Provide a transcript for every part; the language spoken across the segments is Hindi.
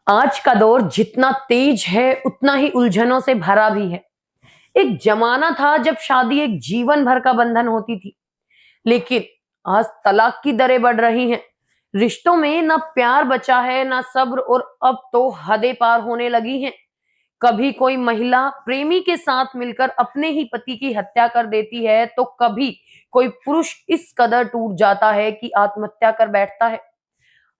आज का दौर जितना तेज है उतना ही उलझनों से भरा भी है। एक जमाना था जब शादी एक जीवन भर का बंधन होती थी, लेकिन आज तलाक की दरें बढ़ रही हैं। रिश्तों में ना प्यार बचा है ना सब्र, और अब तो हदें पार होने लगी हैं। कभी कोई महिला प्रेमी के साथ मिलकर अपने ही पति की हत्या कर देती है, तो कभी कोई पुरुष इस कदर टूट जाता है कि आत्महत्या कर बैठता है।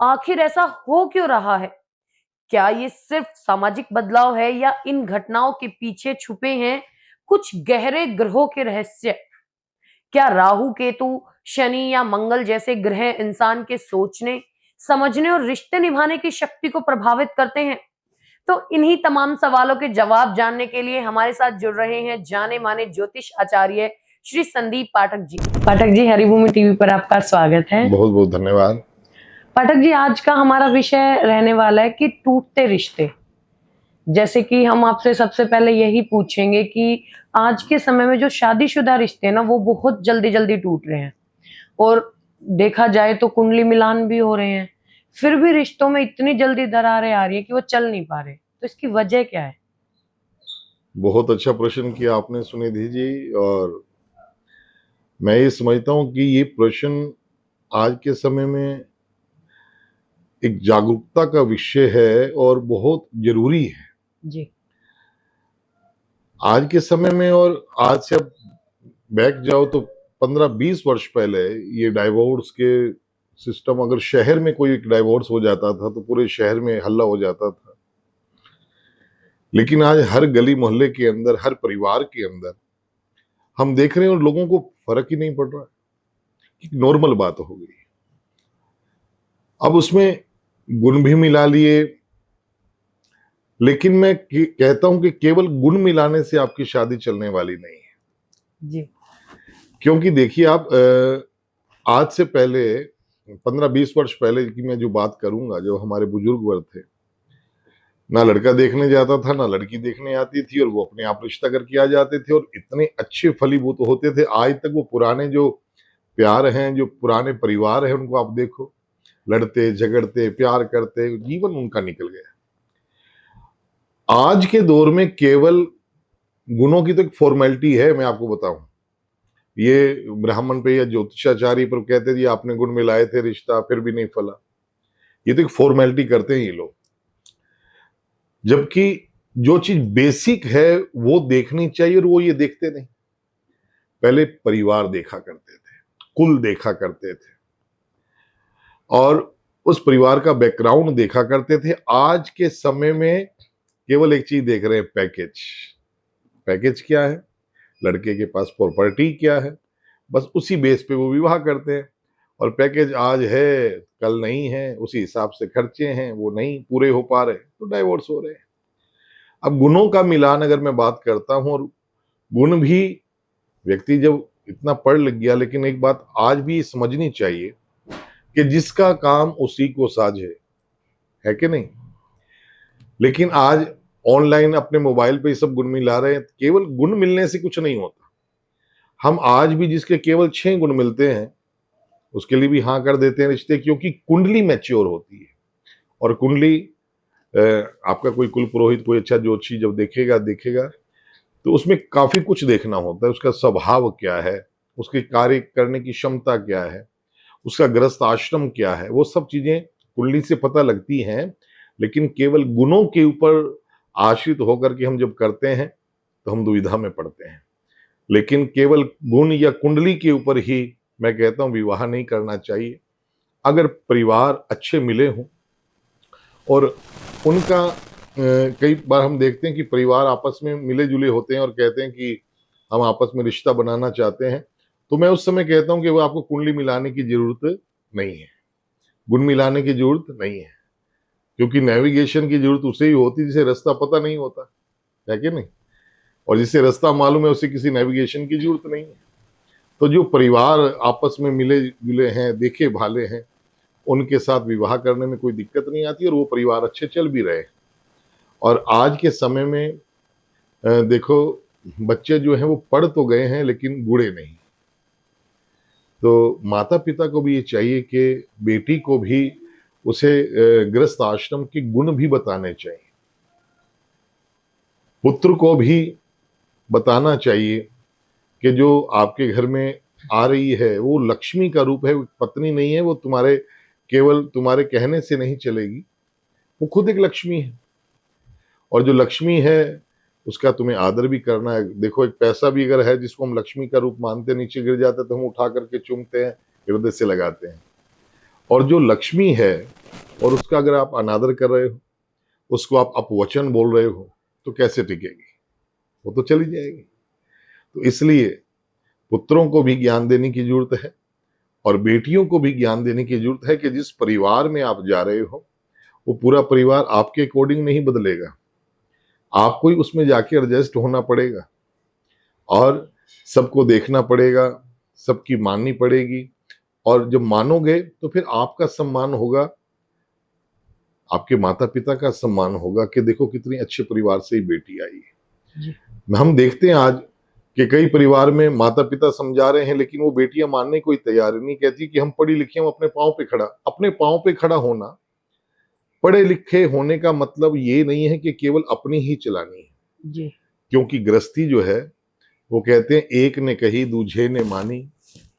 आखिर ऐसा हो क्यों रहा है? क्या ये सिर्फ सामाजिक बदलाव है या इन घटनाओं के पीछे छुपे हैं कुछ गहरे ग्रहों के रहस्य? क्या राहु, केतु, शनि या मंगल जैसे ग्रह इंसान के सोचने, समझने और रिश्ते निभाने की शक्ति को प्रभावित करते हैं? तो इन्हीं तमाम सवालों के जवाब जानने के लिए हमारे साथ जुड़ रहे हैं जाने माने ज्योतिष आचार्य श्री संदीप पाठक जी। पाठक जी, हरिभूमि टीवी पर आपका स्वागत है। बहुत बहुत धन्यवाद। पाठक जी, आज का हमारा विषय रहने वाला है कि टूटते रिश्ते। जैसे कि हम आपसे सबसे पहले यही पूछेंगे कि आज के समय में जो शादीशुदा रिश्ते हैं ना, वो बहुत जल्दी जल्दी टूट रहे हैं, और देखा जाए तो कुंडली मिलान भी हो रहे हैं, फिर भी रिश्तों में इतनी जल्दी दरारें आ रही है कि वो चल नहीं पा रहे। तो इसकी वजह क्या है? बहुत अच्छा प्रश्न किया आपने सुनिधि जी, और मैं ये समझता हूँ कि ये प्रश्न आज के समय में एक जागरूकता का विषय है और बहुत जरूरी है जी। आज के समय में। और आज से अब बैक जाओ तो 15-20 वर्ष पहले ये डाइवोर्स के सिस्टम, अगर शहर में कोई डाइवोर्स हो जाता था तो पूरे शहर में हल्ला हो जाता था। लेकिन आज हर गली मोहल्ले के अंदर, हर परिवार के अंदर हम देख रहे हैं और लोगों को फर्क ही नहीं पड़ रहा है। नॉर्मल बात हो गई। अब उसमें गुण भी मिला लिए, लेकिन मैं कहता हूं कि केवल गुण मिलाने से आपकी शादी चलने वाली नहीं है जी। क्योंकि देखिए आप, आज से पहले 15-20 वर्ष पहले की मैं जो बात करूंगा, जो हमारे बुजुर्ग वर्ग थे, ना लड़का देखने जाता था ना लड़की देखने आती थी, और वो अपने आप रिश्ता करके आ जाते थे, और इतने अच्छे फलीभूत होते थे। आज तक वो पुराने जो प्यार हैं, जो पुराने परिवार हैं, उनको आप देखो, लड़ते झगड़ते प्यार करते जीवन उनका निकल गया। आज के दौर में केवल गुणों की तो एक फॉर्मेलिटी है। मैं आपको बताऊं, ये ब्राह्मण पे या ज्योतिषाचार्य पर कहते थे आपने गुण मिलाए थे, रिश्ता फिर भी नहीं फला। ये तो एक फॉर्मेलिटी करते हैं ये लोग, जबकि जो चीज बेसिक है वो देखनी चाहिए, और वो ये देखते नहीं। पहले परिवार देखा करते थे, कुल देखा करते थे, और उस परिवार का बैकग्राउंड देखा करते थे। आज के समय में केवल एक चीज देख रहे हैं, पैकेज। पैकेज क्या है, लड़के के पास प्रॉपर्टी क्या है, बस उसी बेस पे वो विवाह करते हैं। और पैकेज आज है कल नहीं है, उसी हिसाब से खर्चे हैं, वो नहीं पूरे हो पा रहे तो डाइवोर्स हो रहे हैं। अब गुणों का मिलान अगर मैं बात करता हूं, और गुण भी व्यक्ति जब इतना पढ़ लिख गया, लेकिन एक बात आज भी समझनी चाहिए कि जिसका काम उसी को साझे, है कि नहीं। लेकिन आज ऑनलाइन अपने मोबाइल पे ये सब गुण मिला रहे हैं। केवल गुण मिलने से कुछ नहीं होता। हम आज भी जिसके केवल 6 गुण मिलते हैं उसके लिए भी हाँ कर देते हैं रिश्ते, क्योंकि कुंडली मैच्योर होती है। और कुंडली, आपका कोई कुल पुरोहित, कोई अच्छा ज्योतिषी जब देखेगा तो उसमें काफी कुछ देखना होता है। उसका स्वभाव क्या है, उसके कार्य करने की क्षमता क्या है, उसका गृहस्थ आश्रम क्या है, वो सब चीजें कुंडली से पता लगती हैं। लेकिन केवल गुणों के ऊपर आश्रित होकर के हम जब करते हैं तो हम दुविधा में पड़ते हैं। लेकिन केवल गुण या कुंडली के ऊपर ही मैं कहता हूं विवाह नहीं करना चाहिए। अगर परिवार अच्छे मिले हों, और उनका कई बार हम देखते हैं कि परिवार आपस में मिले जुले होते हैं और कहते हैं कि हम आपस में रिश्ता बनाना चाहते हैं, तो मैं उस समय कहता हूं कि वो आपको कुंडली मिलाने की जरूरत नहीं है, गुण मिलाने की जरूरत नहीं है। क्योंकि नेविगेशन की जरूरत उसे ही होती जिसे रास्ता पता नहीं होता, है कि नहीं। और जिसे रास्ता मालूम है उसे किसी नेविगेशन की जरूरत नहीं है। तो जो परिवार आपस में मिले जुले हैं, देखे भाले हैं, उनके साथ विवाह करने में कोई दिक्कत नहीं आती, और वो परिवार अच्छे चल भी रहे। और आज के समय में देखो, बच्चे जो हैं वो पढ़ तो गए हैं लेकिन गुणे नहीं। तो माता पिता को भी ये चाहिए कि बेटी को भी उसे गृहस्थ आश्रम के गुण भी बताने चाहिए। पुत्र को भी बताना चाहिए कि जो आपके घर में आ रही है वो लक्ष्मी का रूप है, पत्नी नहीं है, वो केवल तुम्हारे कहने से नहीं चलेगी, वो खुद एक लक्ष्मी है। और जो लक्ष्मी है उसका तुम्हें आदर भी करना है। देखो, एक पैसा भी अगर है जिसको हम लक्ष्मी का रूप मानते, नीचे गिर जाता है तो हम उठा करके चूमते हैं, हृदय से लगाते हैं। और जो लक्ष्मी है और उसका अगर आप अनादर कर रहे हो, उसको आप अपवचन बोल रहे हो, तो कैसे टिकेगी? वो तो चली जाएगी। तो इसलिए पुत्रों को भी ज्ञान देने की जरूरत है और बेटियों को भी ज्ञान देने की जरूरत है कि जिस परिवार में आप जा रहे हो वो पूरा परिवार आपके अकॉर्डिंग नहीं बदलेगा, आपको ही उसमें जाके एडजस्ट होना पड़ेगा और सबको देखना पड़ेगा, सबकी माननी पड़ेगी। और जब मानोगे तो फिर आपका सम्मान होगा, आपके माता पिता का सम्मान होगा कि देखो कितनी अच्छे परिवार से ही बेटी आई है। हम देखते हैं आज कि कई परिवार में माता पिता समझा रहे हैं लेकिन वो बेटियां मानने को ही तैयार नहीं, कहती कि हम पढ़ी लिखी, हम अपने पांव पे खड़ा होना, पढ़े लिखे होने का मतलब ये नहीं है कि केवल अपनी ही चलानी है जी। क्योंकि गृहस्थी जो है वो कहते हैं एक ने कही दूजे ने मानी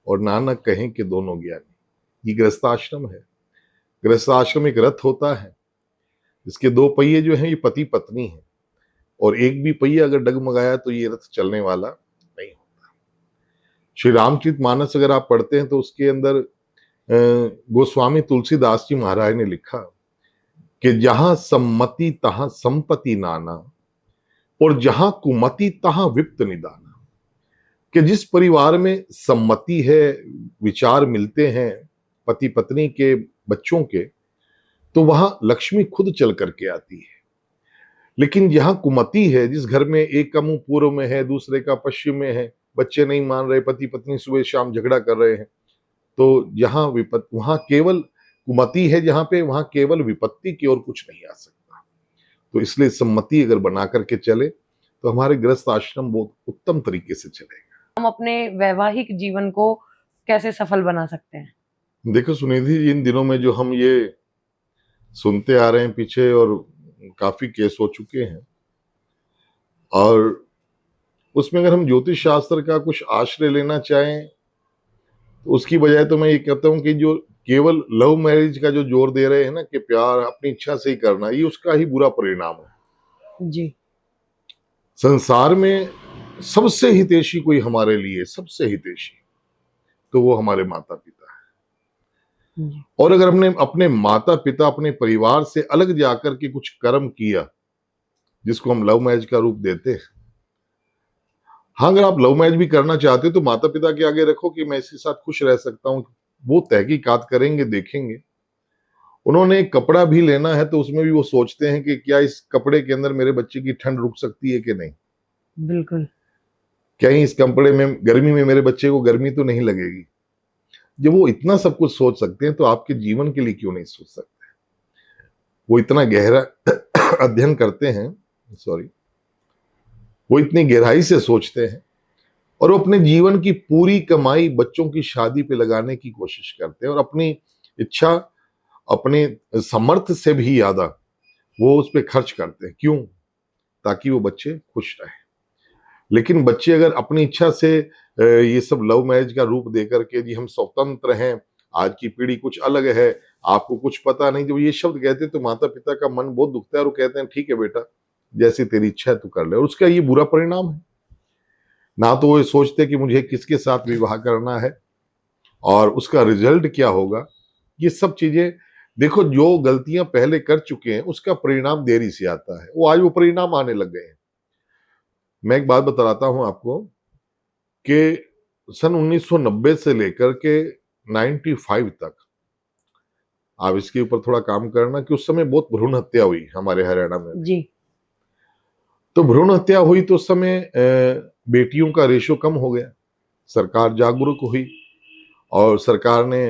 और नानक कहें कि दोनों ज्ञानी। ये गृहस्थाश्रम है। गृहस्थाश्रम एक रथ होता है, इसके दो पहिए जो हैं ये पति पत्नी है और एक भी पहिया अगर डगमगाया तो ये रथ चलने वाला नहीं होता। श्री रामचरित मानस अगर आप पढ़ते हैं तो उसके अंदर गोस्वामी तुलसीदास जी महाराज ने लिखा कि जहां सम्मति तहां संपत्ति नाना और जहां कुमति तहां विप्त निदाना। कि जिस परिवार में सम्मति है, विचार मिलते हैं पति पत्नी के, बच्चों के, तो वहां लक्ष्मी खुद चल करके आती है। लेकिन जहां कुमति है, जिस घर में एक का मुंह पूर्व में है दूसरे का पश्चिम में है, बच्चे नहीं मान रहे, पति पत्नी सुबह शाम झगड़ा कर रहे हैं, तो जहां वहां केवल कुमति है, जहां पे वहां केवल विपत्ति की और कुछ नहीं आ सकता। तो इसलिए सम्मति अगर बना करके चले तो हमारे गृहस्थ आश्रम बहुत उत्तम तरीके से चलेगा। हम अपने वैवाहिक जीवन को कैसे सफल बना सकते हैं? देखो सुनिधि जी, इन दिनों में जो हम ये सुनते आ रहे हैं पीछे, और काफी केस हो चुके हैं, और उसमें अगर हम ज्योतिष शास्त्र का कुछ आश्रय लेना चाहें तो उसकी बजाय तो मैं ये कहता हूं कि जो केवल लव मैरिज का जो जोर दे रहे हैं ना कि प्यार अपनी इच्छा से ही करना, ये उसका ही बुरा परिणाम है जी। संसार में सबसे हितैषी कोई हमारे लिए, सबसे हितैषी, तो वो हमारे माता पिता है जी। और अगर हमने अपने माता पिता, अपने परिवार से अलग जाकर के कुछ कर्म किया जिसको हम लव मैरिज का रूप देते हैं, हाँ, अगर आप लव मैरिज भी करना चाहते हो तो माता पिता के आगे रखो कि मैं इसके साथ खुश रह सकता हूं, वो तहकीकात करेंगे, देखेंगे। उन्होंने एक कपड़ा भी लेना है तो उसमें भी वो सोचते हैं कि क्या इस कपड़े के अंदर मेरे बच्चे की ठंड रुक सकती है कि नहीं, बिल्कुल, कहीं इस कपड़े में गर्मी में मेरे बच्चे को गर्मी तो नहीं लगेगी। जब वो इतना सब कुछ सोच सकते हैं तो आपके जीवन के लिए क्यों नहीं सोच सकते? वो इतना गहरा अध्ययन करते हैं, वो इतनी गहराई से सोचते हैं और वो अपने जीवन की पूरी कमाई बच्चों की शादी पे लगाने की कोशिश करते हैं और अपनी इच्छा, अपने समर्थ से भी ज्यादा वो उस पर खर्च करते हैं। क्यों? ताकि वो बच्चे खुश रहें। लेकिन बच्चे अगर अपनी इच्छा से ये सब लव मैरिज का रूप देकर के जी हम स्वतंत्र हैं, आज की पीढ़ी कुछ अलग है, आपको कुछ पता नहीं, जब ये शब्द कहते हैं तो माता पिता का मन बहुत दुखता है और वो कहते हैं ठीक है बेटा, जैसी तेरी इच्छा है तू कर ले। और उसका ये बुरा परिणाम है। ना तो वो सोचते कि मुझे किसके साथ विवाह करना है और उसका रिजल्ट क्या होगा। ये सब चीजें देखो, जो गलतियां पहले कर चुके हैं उसका परिणाम देरी से आता है, वो आज वो परिणाम आने लग गए हैं। मैं एक बात बताता हूं आपको कि सन 1990 से लेकर के 95 तक, आप इसके ऊपर थोड़ा काम करना कि उस समय बहुत भ्रूण हत्या हुई हमारे हरियाणा में जी। तो भ्रूण हत्या हुई तो उस समय बेटियों का रेशो कम हो गया, सरकार जागरूक हुई और सरकार ने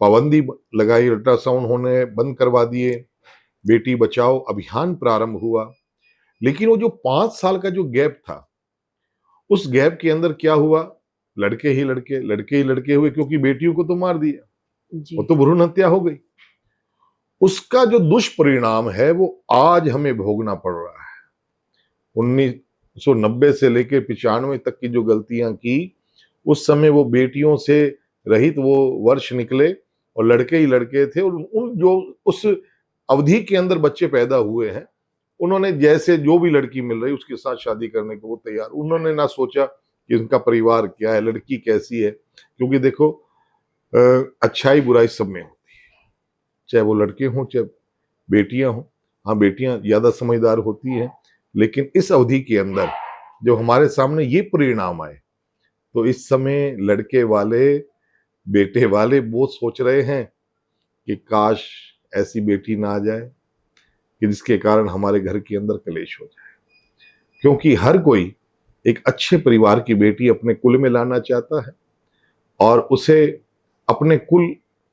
पाबंदी लगाई, अल्ट्रासाउंड होने बंद करवा दिए, बेटी बचाओ अभियान प्रारंभ हुआ। लेकिन वो जो 5 साल का जो गैप था, उस गैप के अंदर क्या हुआ, लड़के ही लड़के हुए, क्योंकि बेटियों को तो मार दिया, वो तो भ्रूण हत्या हो गई। उसका जो दुष्परिणाम है वो आज हमें भोगना पड़ रहा है। 1990 से लेकर 95 तक की जो गलतियां की, उस समय वो बेटियों से रहित वो वर्ष निकले और लड़के ही लड़के थे, और उन जो उस अवधि के अंदर बच्चे पैदा हुए हैं, उन्होंने जैसे जो भी लड़की मिल रही उसके साथ शादी करने को वो तैयार। उन्होंने ना सोचा कि उनका परिवार क्या है, लड़की कैसी है, क्योंकि देखो अच्छाई बुराई सब में होती है, चाहे वो लड़के हों चाहे बेटियां हों। हाँ, बेटियां ज्यादा समझदार होती हैं, लेकिन इस अवधि के अंदर जो हमारे सामने ये परिणाम आए, तो इस समय लड़के वाले बेटे वाले वो सोच रहे हैं कि काश ऐसी बेटी ना आ जाए कि जिसके कारण हमारे घर के अंदर कलेश हो जाए, क्योंकि हर कोई एक अच्छे परिवार की बेटी अपने कुल में लाना चाहता है और उसे अपने कुल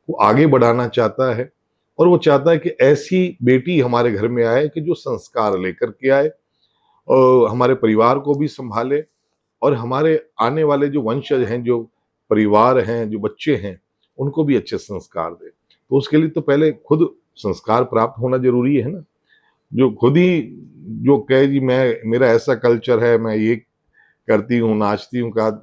को आगे बढ़ाना चाहता है, और वो चाहता है कि ऐसी बेटी हमारे घर में आए कि जो संस्कार लेकर के आए और हमारे परिवार को भी संभाले, और हमारे आने वाले जो वंशज हैं, जो परिवार हैं, जो बच्चे हैं, उनको भी अच्छे संस्कार दे। तो उसके लिए तो पहले खुद संस्कार प्राप्त होना जरूरी है ना। जो खुद ही जो कहे जी मैं, मेरा ऐसा कल्चर है, मैं ये करती हूँ, नाचती हूँ, कहा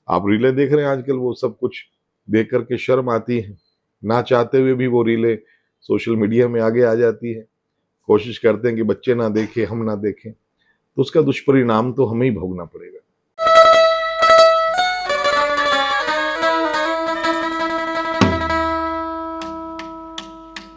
आप रीलें देख रहे हैं आजकल, वो सब कुछ देख करके शर्म आती है, ना चाहते हुए भी वो रीलें सोशल मीडिया में आगे आ जाती है। कोशिश करते हैं कि बच्चे ना देखें, हम ना देखें, तो उसका दुष्परिणाम तो हमें ही भोगना पड़ेगा।